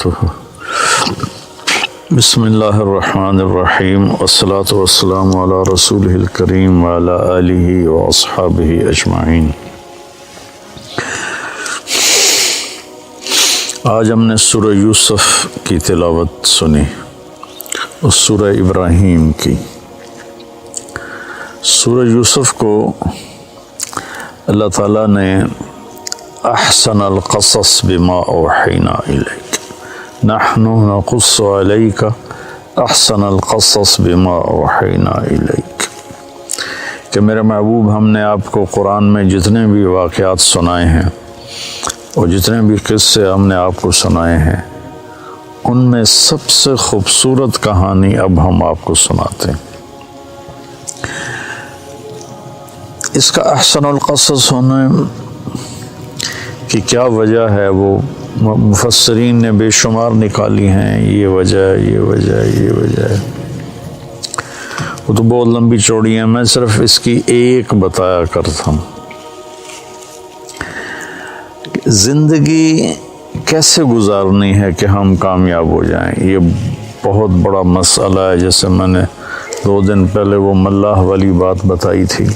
وبركاته بسم الله الرحمن الرحيم والصلاة والسلام على رسوله الكريم وعلى آله وأصحابه أجمعين۔ آج ہم نے سورہ یوسف کی تلاوت سنی اور سورہ ابراہیم کی۔ سورہ یوسف کو اللہ تعالیٰ نے احسن القصص بما اوحینا الیک، نحن نقص علیک احسن القصص بما اوحینا الیک، کہ میرے محبوب ہم نے آپ کو قرآن میں جتنے بھی واقعات سنائے ہیں اور جتنے بھی قصے ہم نے آپ کو سنائے ہیں، ان میں سب سے خوبصورت کہانی اب ہم آپ کو سناتے ہیں۔ اس کا احسن القصص ہونے کی کیا وجہ ہے، وہ مفسرین نے بے شمار نکالی ہیں، یہ وجہ ہے، وہ تو بہت لمبی چوڑی ہیں، میں صرف اس کی ایک بتایا کرتا ہوں۔ زندگی کیسے گزارنی ہے کہ ہم کامیاب ہو جائیں، یہ بہت بڑا مسئلہ ہے۔ جیسے میں نے 2 دن پہلے وہ ملاح والی بات بتائی تھی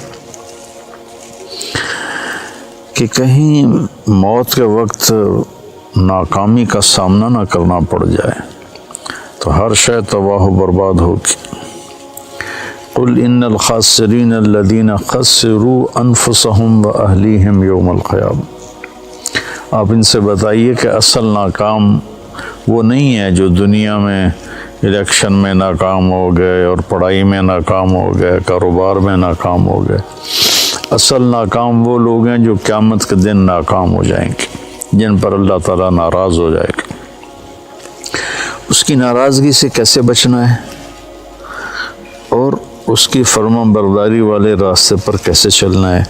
کہ کہیں موت کے وقت ناکامی کا سامنا نہ کرنا پڑ جائے تو ہر شے تباہ و برباد ہوگی۔ قل ان الخاسرین الذین خسروا انفسهم واہلیہم یوم القیامہ، آپ ان سے بتائیے کہ اصل ناکام وہ نہیں ہے جو دنیا میں الیکشن میں ناکام ہو گئے اور پڑھائی میں ناکام ہو گئے، کاروبار میں ناکام ہو گئے۔ اصل ناکام وہ لوگ ہیں جو قیامت کے دن ناکام ہو جائیں گے، جن پر اللہ تعالیٰ ناراض ہو جائے گا۔ اس کی ناراضگی سے کیسے بچنا ہے اور اس کی فرما برداری والے راستے پر کیسے چلنا ہے،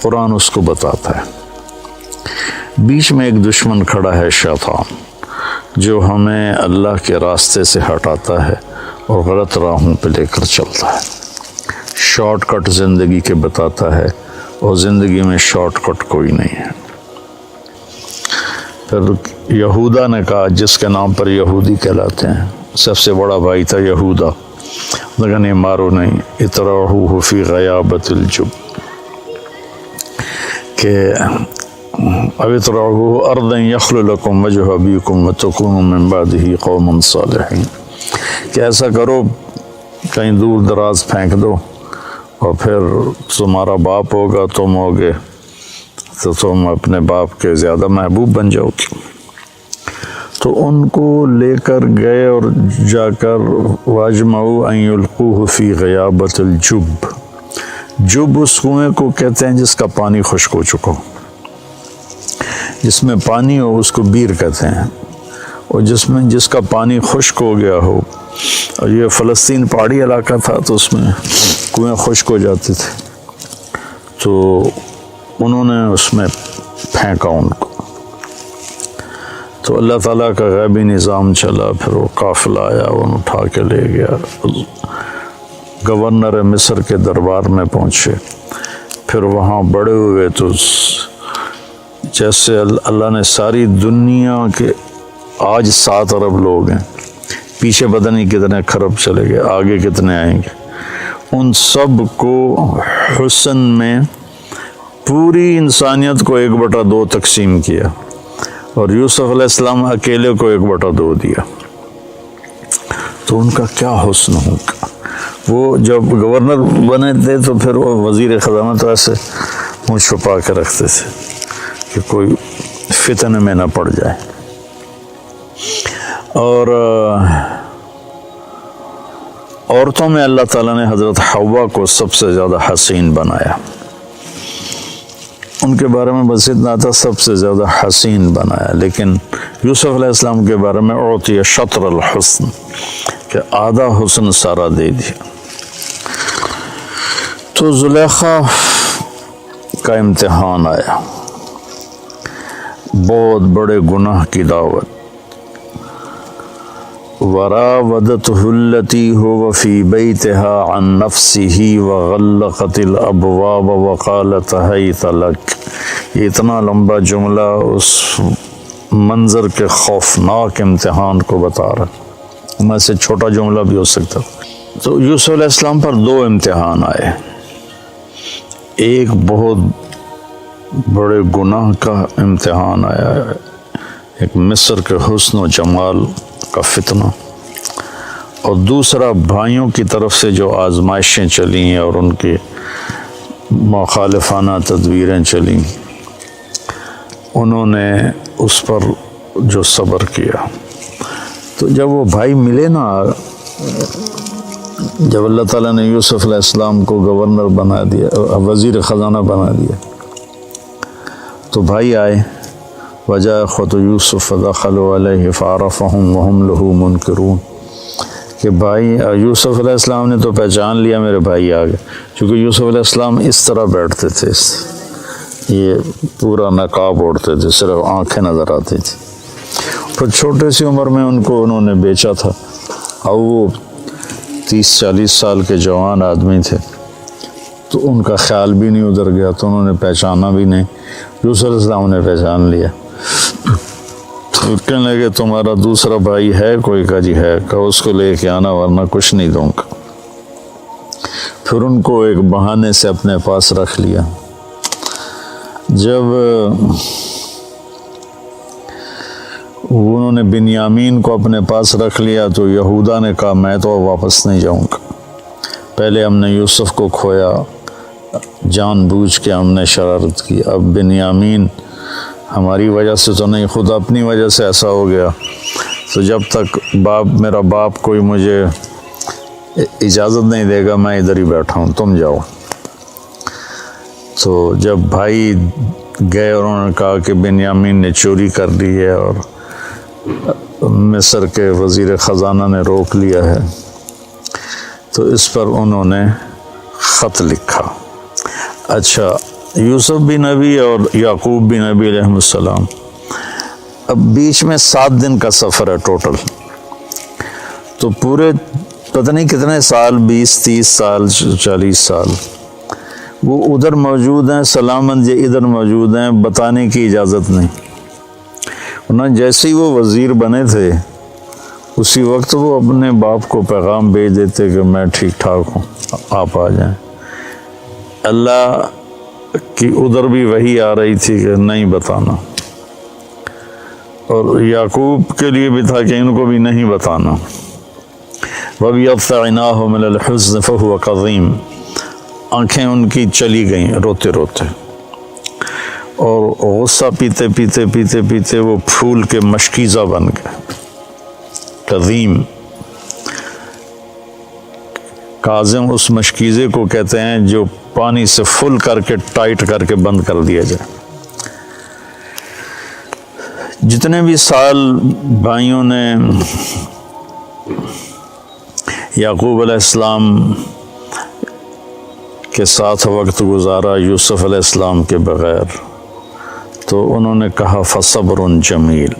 قرآن اس کو بتاتا ہے۔ بیچ میں ایک دشمن کھڑا ہے، شیطان، جو ہمیں اللہ کے راستے سے ہٹاتا ہے اور غلط راہوں پہ لے کر چلتا ہے، شارٹ کٹ زندگی کے بتاتا ہے، اور زندگی میں شارٹ کٹ کوئی نہیں ہے۔ پھر یہودا نے کہا، جس کے نام پر یہودی کہلاتے ہیں، سب سے بڑا بھائی تھا یہودا، لیکن یہ مارو نہیں، اطرحوہ فی غیابۃ الجب، کہ او اطرحوہ ارضا یخل لکم وجہ ابیکم وتکونوا من بعدہ قوما صالحین، کہ ایسا کرو کہیں دور دراز پھینک دو اور پھر تمہارا باپ ہوگا، تم ہوگے، تو تم اپنے باپ کے زیادہ محبوب بن جاؤ گے۔ تو ان کو لے کر گئے اور جا کر واجمعوا ان یلقوہ فی غیابۃ الجب، جب اس کنویں کو کہتے ہیں جس کا پانی خشک ہو چکا ہو، جس میں پانی ہو اس کو بیر کہتے ہیں، اور جس کا پانی خشک ہو گیا ہو، اور یہ فلسطین پہاڑی علاقہ تھا تو اس میں کنویں خشک ہو جاتے تھے، تو انہوں نے اس میں پھینکا ان کو۔ تو اللہ تعالیٰ کا غیبی نظام چلا، پھر وہ قافلہ آیا، انہوں اٹھا کے لے گیا، گورنر مصر کے دربار میں پہنچے، پھر وہاں بڑے ہوئے تو جیسے اللہ نے ساری دنیا کے آج 7 ارب لوگ ہیں، پیچھے پتہ نہیں کتنے خرب چلے گئے، آگے کتنے آئیں گے، ان سب کو حسن میں پوری انسانیت کو 1/2 تقسیم کیا، اور یوسف علیہ السلام اکیلے کو 1/2 دیا۔ تو ان کا کیا حسن ہوگا۔ وہ جب گورنر بنے تھے تو پھر وہ وزیر خزانہ ایسے منہ چھپا کے رکھتے تھے کہ کوئی فتنے میں نہ پڑ جائے، اور عورتوں میں اللہ تعالیٰ نے حضرت حوا کو سب سے زیادہ حسین بنایا، ان کے بارے میں بس اتنا تھا، سب سے زیادہ حسین بنایا، لیکن یوسف علیہ السلام کے بارے میں اعطی شطر الحسن، کہ آدھا حسن سارا دے دیا۔ تو زلیخا کا امتحان آیا، بہت بڑے گناہ کی دعوت، وراودته التي هو في بيتها عن نفسه وغلقت الابواب وقالت هيت لك، یہ اتنا لمبا جملہ اس منظر کے خوفناک امتحان کو بتا رہا ہے، میں سے چھوٹا جملہ بھی ہو سکتا۔ تو یوسف علیہ السلام پر دو امتحان آئے، ایک بہت بڑے گناہ کا امتحان آیا ہے، ایک مصر کے حسن و جمال کا فتنہ، اور دوسرا بھائیوں کی طرف سے جو آزمائشیں چلیں اور ان کی مخالفانہ تدبیریں چلیں، انہوں نے اس پر جو صبر کیا۔ تو جب وہ بھائی ملے نا، جب اللہ تعالیٰ نے یوسف علیہ السلام کو گورنر بنا دیا، وزیر خزانہ بنا دیا، تو بھائی آئے، وجاء اخوۃ یوسف فدخلوا علیہ فعرفہم وہم لہ منکرون، کہ بھائی یوسف علیہ السلام نے تو پہچان لیا میرے بھائی آ گئے، چونکہ یوسف علیہ السلام اس طرح بیٹھتے تھے، یہ پورا نقاب اوڑھتے تھے، صرف آنکھیں نظر آتی تھی، پھر چھوٹے سی عمر میں ان کو انہوں نے بیچا تھا، اور وہ 30-40 سال کے جوان آدمی تھے، تو ان کا خیال بھی نہیں ادھر گیا، تو انہوں نے پہچانا بھی نہیں۔ یوسف علیہ السلام نے پہچان لیا، تو کہنے لگے تمہارا دوسرا بھائی ہے کوئی؟ کہا جی ہے، کہا اس کو لے کے آنا ورنہ کچھ نہیں دوں گا۔ پھر ان کو ایک بہانے سے اپنے پاس رکھ لیا۔ جب انہوں نے بنیامین کو اپنے پاس رکھ لیا تو یہودا نے کہا میں تو واپس نہیں جاؤں گا، پہلے ہم نے یوسف کو کھویا، جان بوجھ کے ہم نے شرارت کی، اب بنیامین ہماری وجہ سے تو نہیں، خود اپنی وجہ سے ایسا ہو گیا، تو جب تک میرا باپ کوئی مجھے اجازت نہیں دے گا میں ادھر ہی بیٹھا ہوں، تم جاؤ۔ تو جب بھائی گئے اور انہوں نے کہا کہ بنیامین نے چوری کر لی ہے اور مصر کے وزیر خزانہ نے روک لیا ہے، تو اس پر انہوں نے خط لکھا۔ اچھا، یوسف بھی نبی اور یعقوب بھی نبی علیہ السلام، اب بیچ میں 7 دن کا سفر ہے ٹوٹل، تو پورے پتہ نہیں کتنے سال، 20-30 سال 40 سال وہ ادھر موجود ہیں، سلامت یہ ادھر موجود ہیں، بتانے کی اجازت نہیں، ورنہ جیسے ہی وہ وزیر بنے تھے اسی وقت وہ اپنے باپ کو پیغام بھیج دیتے کہ میں ٹھیک ٹھاک ہوں، آپ آ جائیں۔ اللہ کی ادھر بھی وحی آ رہی تھی کہ نہیں بتانا، اور یعقوب کے لیے بھی تھا کہ ان کو بھی نہیں بتانا۔ وَبِيَضَّ عَيْنَاهُ مِنَ الْحُزْنِ فَهُوَ كَظِيمٌ، آنکھیں ان کی چلی گئیں روتے روتے، اور غصہ پیتے پیتے پیتے پیتے وہ پھول کے مشکیزہ بن گئے۔ کظیم، کاظم اس مشکیزے کو کہتے ہیں جو پانی سے فل کر کے ٹائٹ کر کے بند کر دیا جائے۔ جتنے بھی سال بھائیوں نے یعقوب علیہ السلام کے ساتھ وقت گزارا یوسف علیہ السلام کے بغیر، تو انہوں نے کہا فصبر جمیل،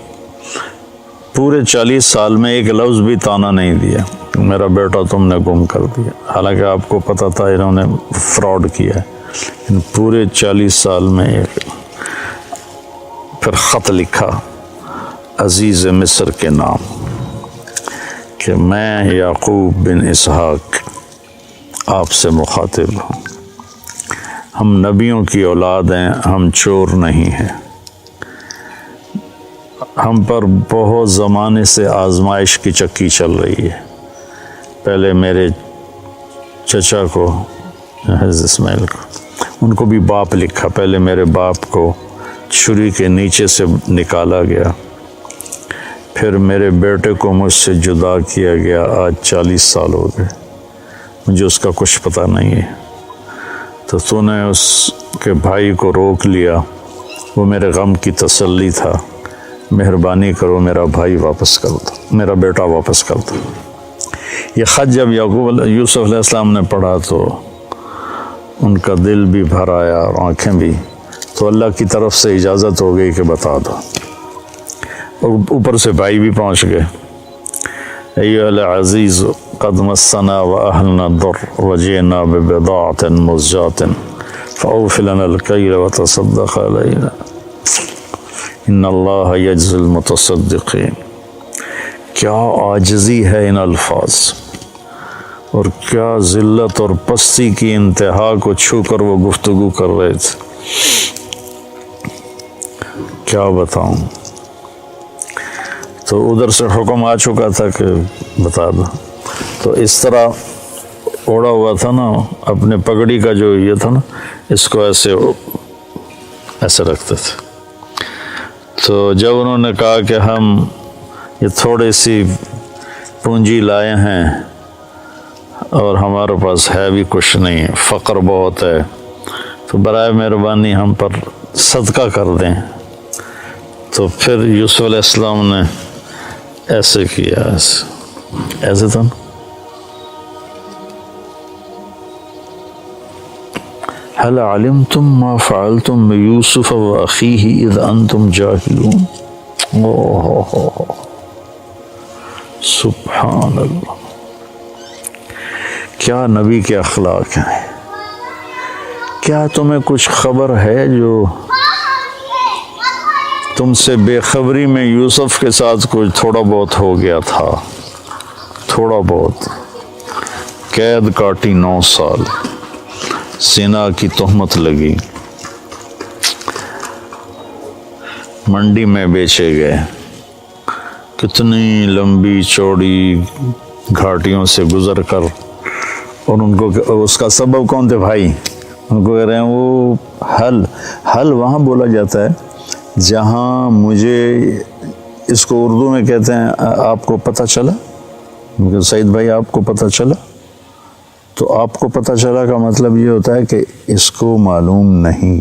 پورے 40 سال میں ایک لفظ بھی طعنہ نہیں دیا میرا بیٹا تم نے گم کر دیا، حالانکہ آپ کو پتہ تھا انہوں نے فراڈ کیا ہے، لیکن پورے 40 سال میں ایک۔ پھر خط لکھا عزیز مصر کے نام کہ میں یعقوب بن اسحاق آپ سے مخاطب ہوں، ہم نبیوں کی اولاد ہیں، ہم چور نہیں ہیں، ہم پر بہت زمانے سے آزمائش کی چکی چل رہی ہے، پہلے میرے چچا کو حضرت اسماعیل کو، ان کو بھی باپ لکھا، پہلے میرے باپ کو چھری کے نیچے سے نکالا گیا، پھر میرے بیٹے کو مجھ سے جدا کیا گیا، آج 40 سال ہو گئے، مجھے اس کا کچھ پتہ نہیں ہے، تو نے اس کے بھائی کو روک لیا، وہ میرے غم کی تسلی تھا، مہربانی کرو میرا بھائی واپس کر دو، میرا بیٹا واپس کر دو۔ یہ خط جب یوسف علیہ السلام نے پڑھا تو ان کا دل بھی بھر آیا اور آنکھیں بھی، تو اللہ کی طرف سے اجازت ہو گئی کہ بتا دو، اور اوپر سے بھائی بھی پہنچ گئے۔ ایھا العزیز قد مسنا واہلنا الضر وجئنا ببضاعة مزجاة فاوف لنا الکیل وتصدق علینا۔ ان اللہ یجزی المتصدقین. کیا عاجزی ہے ان الفاظ، اور کیا ذلت اور پستی کی انتہا کو چھو کر وہ گفتگو کر رہے تھے. کیا بتاؤں. تو ادھر سے حکم آ چکا تھا کہ بتا دو. تو اس طرح اوڑا ہوا تھا نا اپنے پگڑی کا جو یہ تھا نا، اس کو ایسے رکھتے تھے. تو جب انہوں نے کہا کہ ہم یہ تھوڑی سی پونجی لائے ہیں اور ہمارے پاس ہے بھی کچھ نہیں، فقر بہت ہے، تو برائے مہربانی ہم پر صدقہ کر دیں. تو پھر یوسف علیہ السلام نے ایسے کیا، ایسے تھا نا، هل علمتم ما فعلتم بيوسف وأخيه إذ أنتم جاهلون. سبحان اللہ. کیا نبی کے اخلاق ہیں. کیا تمہیں کچھ خبر ہے جو تم سے بے خبری میں یوسف کے ساتھ کچھ تھوڑا بہت ہو گیا تھا، تھوڑا بہت. قید کاٹی 9 سال، زنا کی تہمت لگی، منڈی میں بیچے گئے، کتنی لمبی چوڑی گھاٹیوں سے گزر کر. اور ان کو اس کا سبب کون تھے بھائی؟ ان کو کہہ رہے ہیں وہ حل وہاں بولا جاتا ہے جہاں مجھے، اس کو اردو میں کہتے ہیں آپ کو پتہ چلا. سعید بھائی آپ کو پتہ چلا، تو آپ کو پتہ چلا کا مطلب یہ ہوتا ہے کہ اس کو معلوم نہیں.